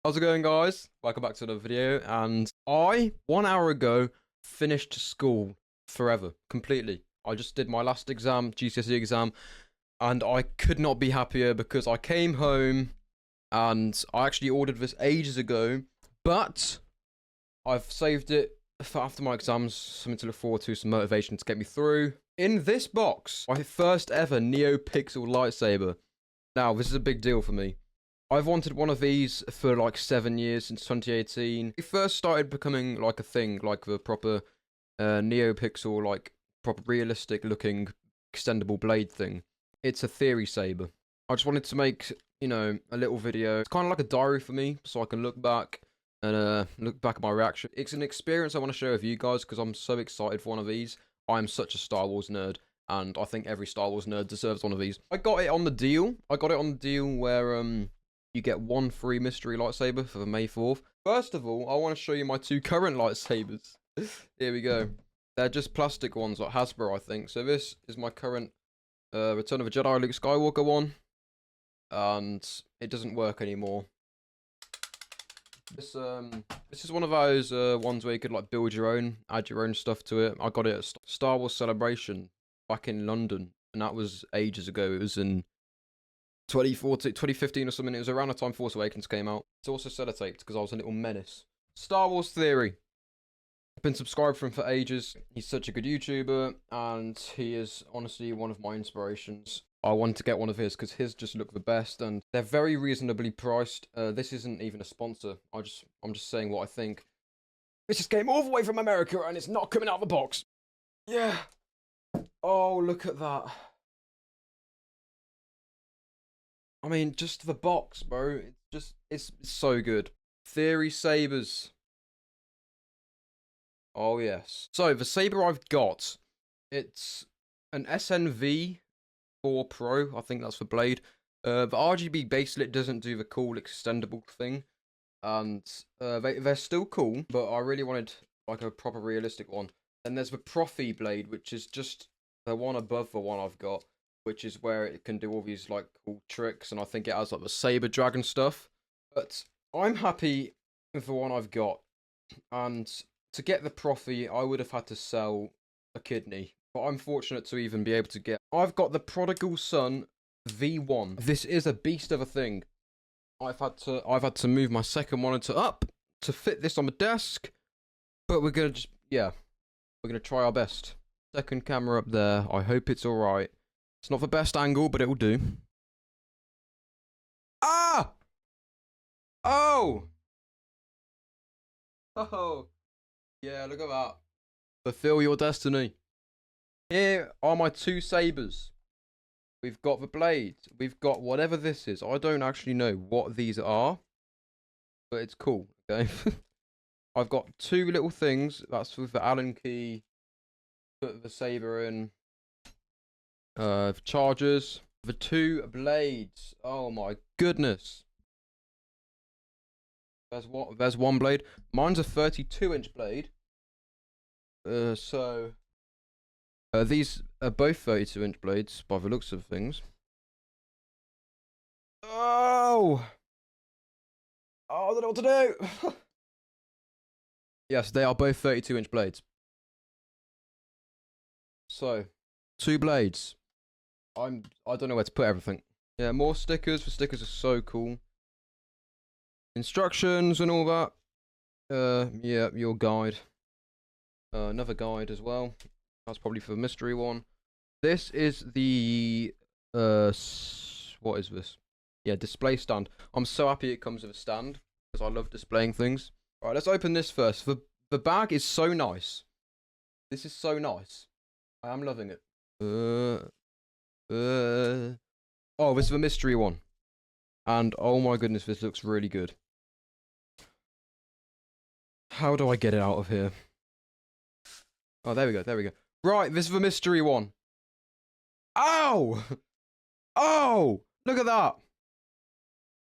How's it going, guys? Welcome back to another video. And I, 1 hour ago, finished school forever, completely. I just did my last exam, GCSE exam, and I could not be happier because I came home and I actually ordered this ages ago, but I've saved it for after my exams, something to look forward to, some motivation to get me through. In this box, my first ever Neopixel lightsaber. Now, this is a big deal for me. I've wanted one of these for like 7 years, since 2018. It first started becoming like a thing, like the proper Neopixel, like proper realistic looking extendable blade thing. It's a Theory Saber. I just wanted to make, you know, a little video. It's kind of like a diary for me, so I can look back and look back at my reaction. It's an experience I want to share with you guys because I'm so excited for one of these. I'm such a Star Wars nerd, and I think every Star Wars nerd deserves one of these. I got it on the deal. Where you get one free mystery lightsaber for the May 4th. First of all, I want to show you my two current lightsabers. Here we go. They're just plastic ones, like Hasbro, I think. So this is my current Return of the Jedi Luke Skywalker one. And it doesn't work anymore. This is one of those ones where you could like build your own, add your own stuff to it. I got it at Star Wars Celebration back in London. And that was ages ago. It was in 2014, 2015 or something. It was around the time Force Awakens came out. It's also sellotaped because I was a little menace. Star Wars Theory. I've been subscribed for him for ages. He's such a good YouTuber, and he is honestly one of my inspirations. I wanted to get one of his because his just look the best, and they're very reasonably priced. This isn't even a sponsor. I'm just saying what I think. This just came all the way from America, and it's not coming out of the box. Yeah. Oh, look at that. I mean, just the box, bro. It's so good. Theory Sabers. Oh, yes. So, the saber I've got, it's an SNV4 Pro. I think that's the blade. The RGB baselit doesn't do the cool extendable thing. And they're still cool, but I really wanted like a proper realistic one. And there's the Profi blade, which is just the one above the one I've got, which is where it can do all these like cool tricks, and I think it has like the saber dragon stuff. But I'm happy with the one I've got, and to get the Profi, I would have had to sell a kidney, but I'm fortunate to even be able to get. I've got the Prodigal Son V1. This is a beast of a thing. I've had to move my second monitor up to fit this on the desk, but we're gonna we're gonna try our best. Second camera up there. I hope it's all right. It's not the best angle, but it will do. Ah! Oh! Oh! Yeah, look at that. Fulfill your destiny. Here are my two sabers. We've got the blade. We've got whatever this is. I don't actually know what these are, but it's cool, okay? I've got two little things. That's with the Allen key. Put the saber in. Chargers. The two blades. Oh my goodness. There's one blade. Mine's a 32-inch blade. So these are both 32-inch blades by the looks of things. Oh! Oh, I don't know what to do. Yes, they are both 32-inch blades. So, two blades. I don't know where to put everything. Yeah, more stickers. The stickers are so cool. Instructions and all that. Yeah, your guide. Another guide as well. That's probably for the mystery one. This is the what is this? Yeah, display stand. I'm so happy it comes with a stand because I love displaying things. All right, let's open this first. The bag is so nice. This is so nice. I am loving it. Oh, this is the mystery one. And oh my goodness, this looks really good. How do I get it out of here? Oh, there we go, there we go. Right, this is the mystery one. Ow! Oh! Look at that!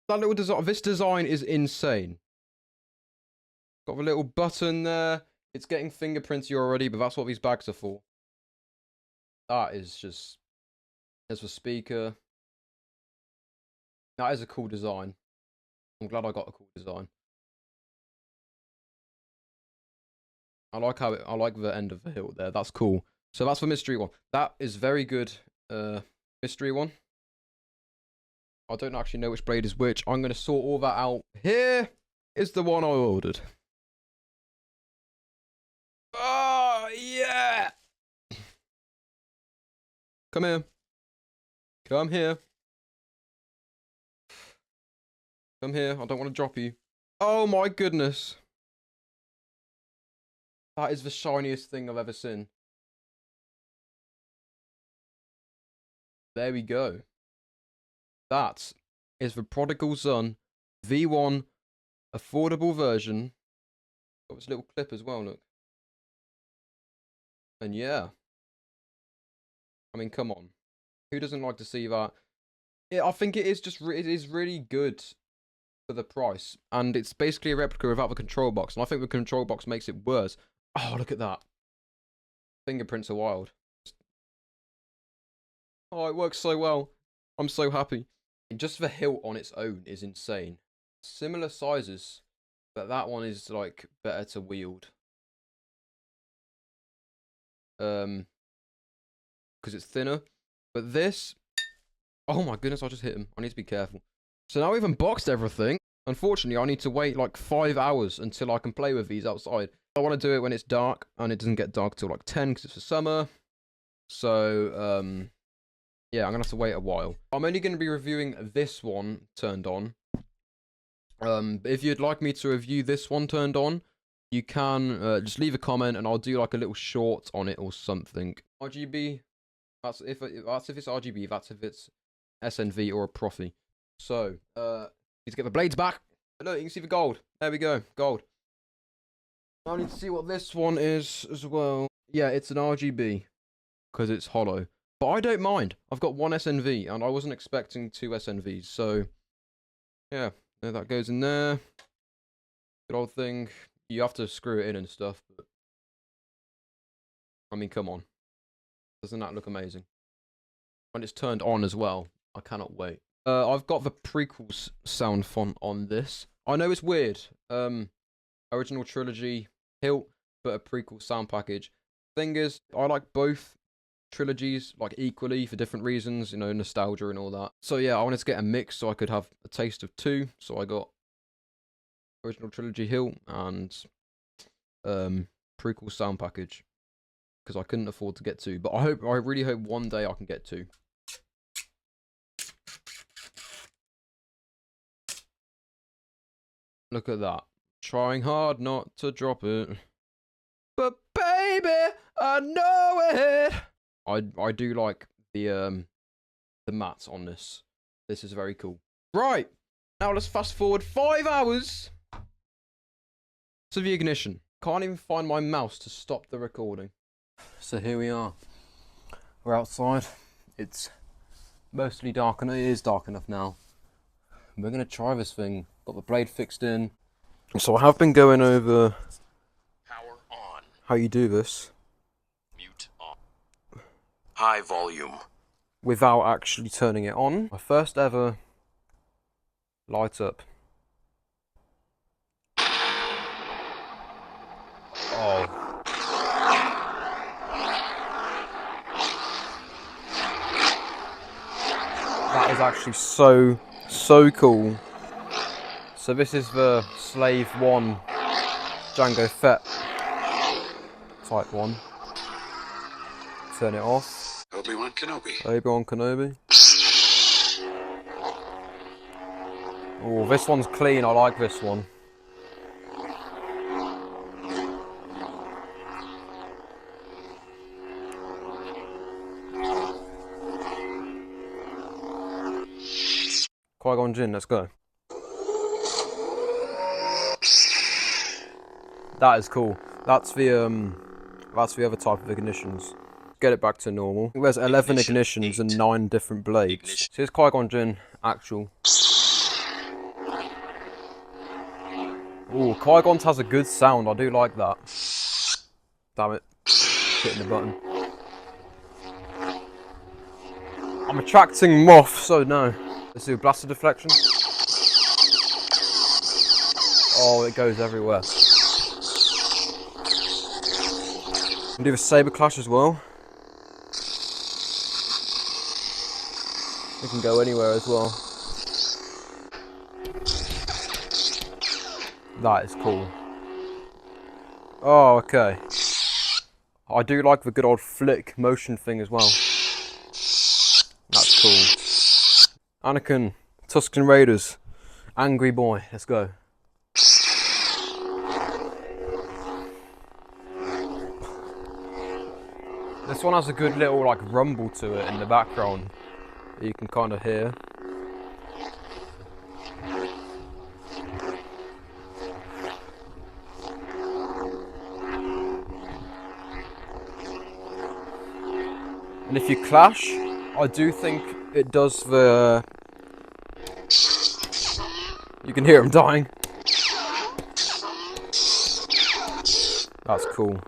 That little design, this design is insane. Got the little button there. It's getting fingerprinty already, but that's what these bags are for. That is just... There's the speaker. That is a cool design. I'm glad I got a cool design. I like how I like the end of the hilt there. That's cool. So that's the mystery one. That is very good. Mystery one. I don't actually know which blade is which. I'm going to sort all that out. Here is the one I ordered. Oh, yeah! Come here. Come here. Come here. I don't want to drop you. Oh my goodness. That is the shiniest thing I've ever seen. There we go. That is the Prodigal Son V1 Affordable version. Got this little clip as well, look. And yeah. I mean, come on. Who doesn't like to see that? I think it is it is really good for the price. And it's basically a replica without the control box. And I think the control box makes it worse. Oh, look at that. Fingerprints are wild. Oh, it works so well. I'm so happy. Just the hilt on its own is insane. Similar sizes, but that one is like better to wield. Because it's thinner. But this, oh my goodness, I just hit him. I need to be careful. So now we've unboxed everything. Unfortunately, I need to wait like 5 hours until I can play with these outside. I want to do it when it's dark, and it doesn't get dark till like 10 because it's the summer. So, yeah, I'm going to have to wait a while. I'm only going to be reviewing this one turned on. If you'd like me to review this one turned on, you can just leave a comment and I'll do like a little short on it or something. RGB, that's if it's RGB, that's if it's SNV or a Profi. So, need to get the blades back. Look, you can see the gold. There we go, gold. I need to see what this one is as well. Yeah, it's an RGB because it's hollow. But I don't mind. I've got one SNV, and I wasn't expecting 2 SNVs, so yeah, there that goes in there. Good old thing. You have to screw it in and stuff, but I mean, come on. Doesn't that look amazing? When it's turned on as well, I cannot wait. I've got the prequels sound font on this. I know it's weird. Original trilogy hilt, but a prequel sound package. Thing is, I like both trilogies like equally for different reasons, you know, nostalgia and all that. So yeah, I wanted to get a mix so I could have a taste of 2. So I got original trilogy hilt and prequel sound package because I couldn't afford to get 2. But I really hope one day I can get 2. Look at that. Trying hard not to drop it. But baby, I know it. I do like the mats on this. This is very cool. Right, now let's fast forward 5 hours to the ignition. Can't even find my mouse to stop the recording. So here we are. We're outside. It's mostly dark, and it is dark enough now. We're gonna try this thing. Got the blade fixed in. So I have been going over power on. How you do this. Mute on. High volume. Without actually turning it on. My first ever light up. Oh. That is actually so cool. So this is the Slave 1 Jango Fett type 1. Turn it off. Obi-Wan Kenobi. Obi-Wan Kenobi. Oh, this one's clean. I like this one. Qui-Gon Jinn, let's go. That is cool. That's the other type of ignitions. Get it back to normal. There's 11 ignitions and 9 different blades. So here's Qui-Gon Jinn, actual. Ooh, Qui-Gon has a good sound. I do like that. Damn it. Hitting the button. I'm attracting Moff, so no. Let's do blaster deflection. Oh, it goes everywhere. Can do the saber clash as well. It can go anywhere as well. That is cool. Oh, okay. I do like the good old flick motion thing as well. That's cool. Anakin, Tusken Raiders, Angry Boy, let's go. This one has a good little like rumble to it in the background that you can kind of hear. And if you clash, I do think it does the... You can hear him dying. That's cool.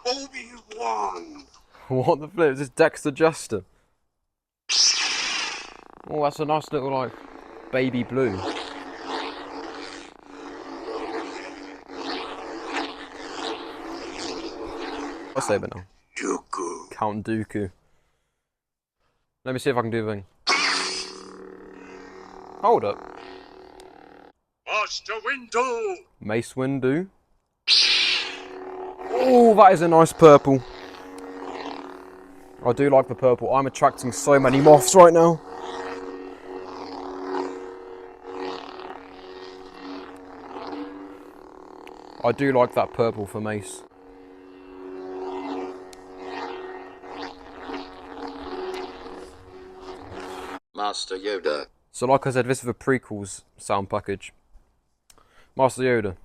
Obi-Wan! What the flip? Is this Dexter Jester? Oh, that's a nice little like baby blue. Saber now. Dooku. Count Dooku. Let me see if I can do the thing. Hold up. Master Windu! Mace Windu. Oh, that is a nice purple. I do like the purple. I'm attracting so many moths right now. I do like that purple for Mace. Master Yoda. So like I said, this is the prequels sound package. Master Yoda.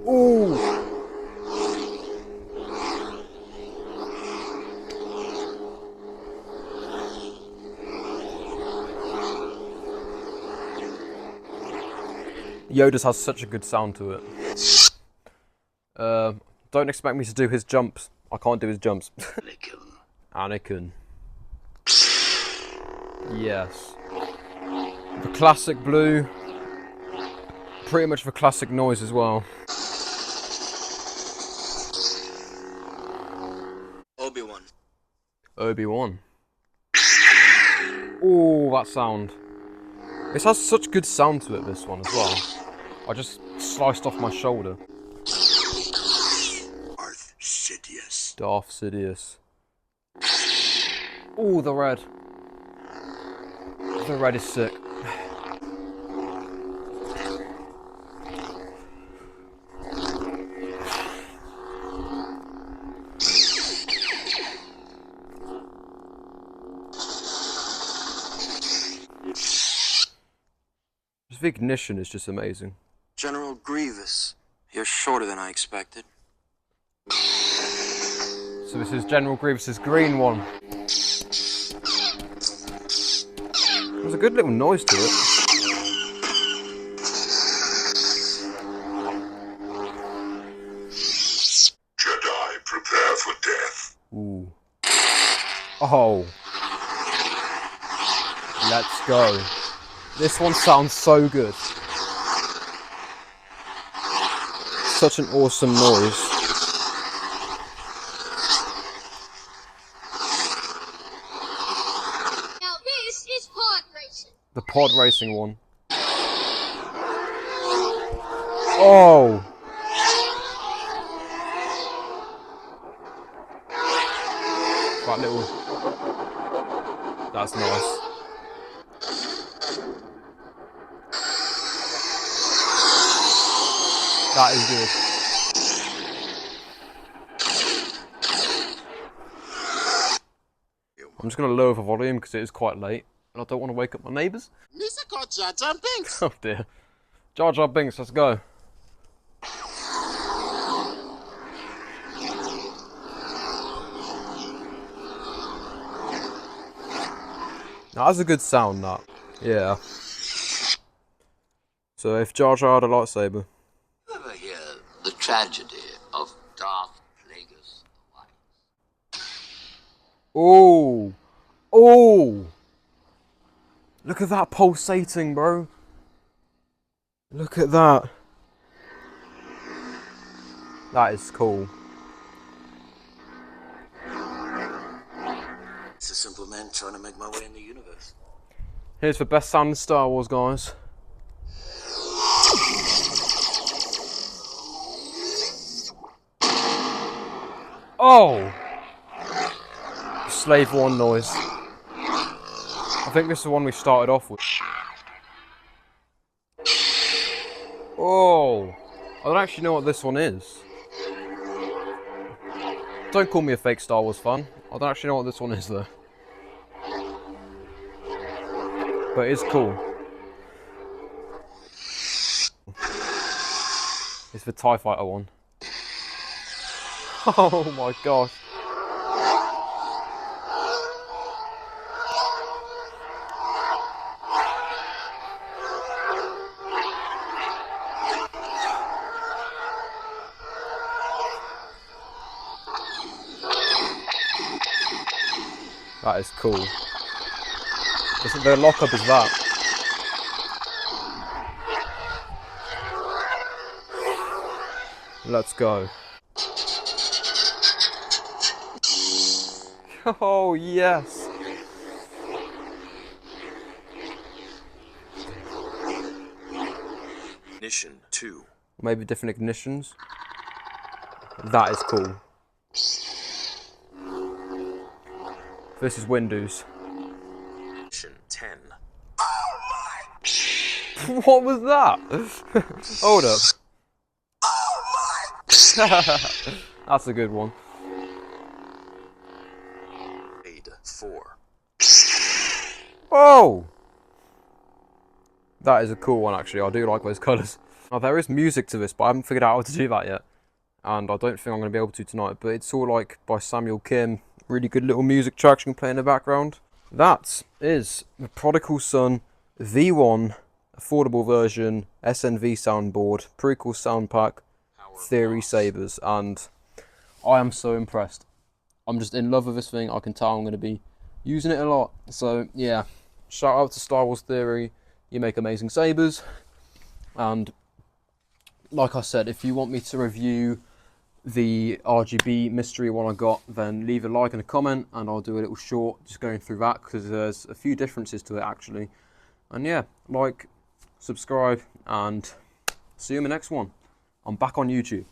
Ooh! Yoda's has such a good sound to it. Don't expect me to do his jumps. I can't do his jumps. Anakin. Yes. The classic blue. Pretty much the classic noise as well. Obi-Wan. Obi-Wan. Ooh, that sound. This has such good sound to it, this one as well. I just sliced off my shoulder. Darth Sidious. Darth Sidious. Ooh, the red. The red is sick. The ignition is just amazing. General Grievous, you're shorter than I expected. So this is General Grievous's green one. There's a good little noise to it. Jedi, prepare for death. Ooh. Oh. Let's go. This one sounds so good. Such an awesome noise. Now this is pod racing. The pod racing one. Oh. That little... That's nice. That is good. I'm just going to lower the volume because it is quite late and I don't want to wake up my neighbours. Jar Jar Binks. Oh dear. Jar Jar Binks, let's go. Now, that's a good sound, that. Yeah. So if Jar Jar had a lightsaber. Ever hear the tragedy of Darth Plagueis the Wise? Oh, oh! Look at that pulsating, bro. Look at that. That is cool. It's a simple man trying to make my way in the universe. Here's the best sound in Star Wars, guys. Oh! Slave One noise. I think this is the one we started off with. Oh! I don't actually know what this one is. Don't call me a fake Star Wars fan. I don't actually know what this one is though. But it's cool. It's the TIE Fighter one. Oh my gosh. That is cool. The lockup is that. Let's go. Oh yes. Ignition 2. Maybe different ignitions. That is cool. This is Windows. Ignition 10. What was that? Hold up. That's a good one. Raid 4. Oh! That is a cool one actually, I do like those colours. Now there is music to this, but I haven't figured out how to do that yet. And I don't think I'm going to be able to tonight, but it's all like by Samuel Kim. Really good little music tracks you can play in the background. That is the Prodigal Son V1 Affordable version, SNV soundboard, prequels sound pack, Theory Sabers, and I am so impressed. I'm just in love with this thing. I can tell I'm going to be using it a lot. So yeah, shout out to Star Wars Theory. You make amazing sabers. And like I said, if you want me to review the RGB mystery one I got, then leave a like and a comment, and I'll do a little short just going through that, because there's a few differences to it actually. And yeah, like, subscribe, and see you in the next one. I'm back on YouTube.